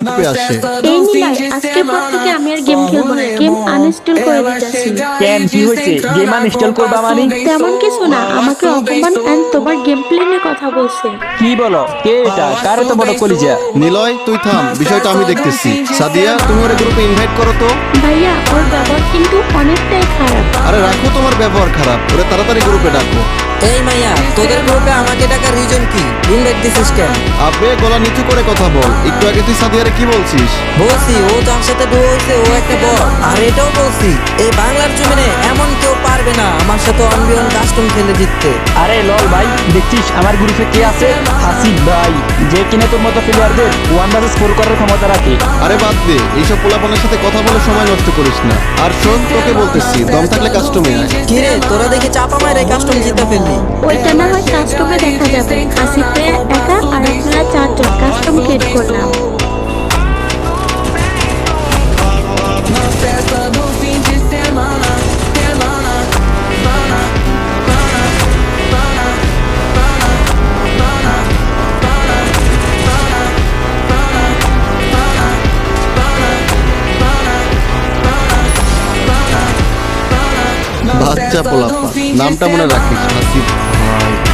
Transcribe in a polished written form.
আসে। এই নিলয়, আজকের পর থেকে আমি আর গেম খেলবো না, গেম আনইনস্টল করে দিতেছি। কেন কি হয়েছে? গেম আনইনস্টল করবা মানে? তেমন কিছু না, আমাকে অপমান এন্ড তোমার গেম প্লে নিয়ে কথা বলছে। কি বলো? কে এটা? কার এত বড় কলিজা? নিলয় তুই থাম, বিষয়টা আমি দেখতেছি। সাদিয়া তুমি ওর গ্রুপে ইনভাইট করো তো। ভাইয়া, ওর ব্যবহার কিন্তু অনেকটাই খারাপ। আরে রাখো, তোমার ব্যবহার খারাপ, ওরে তাড়াতাড়ি গ্রুপে ডাকো। এই মাইয়া, তোদের গ্রুপে আমাকে ডাকার রিজন কি? ইনভাইট দিছিস কেন? আবে গলা নিচু করে কথা বল। একটু আগে তুই সাদিয়ারে কি বলছিস? বলছি ও যার সাথে ডুয়ো হয়েছে ও একটা বট। আর এটাও বলছি এই বাংলার জমিনে এমন কেউ পারবে না আমার সাথে অনবিয়ন কাস্টম খেলে জিততে। আরে লল ভাই, দেখছিস আমার গ্রুপে কে আছে? হাসিব ভাই, যে কিনা তোর মতো প্লেয়ারদের 1 vs 4 করার ক্ষমতা রাখে। আরে বাদ দে, এইসব পোলাপানের সাথে কথা বলে সময় নষ্ট করিস না। আর শোন, তোকে বলতেছি, দম থাকলে কাস্টমে আয়। কিরে তোরা দেখে চাপা মারে কাস্টম জিতে ফেললি। ওইটা না হয় কাস্টমে দেখা যাবে। আসিফ ভাইয়া একা আর আপনারা 4 জন কাস্টম ক্রিয়েট করলাম। বাচ্চা পোলাপা, নামটা মনে রাখিস, হাসিব ভাই।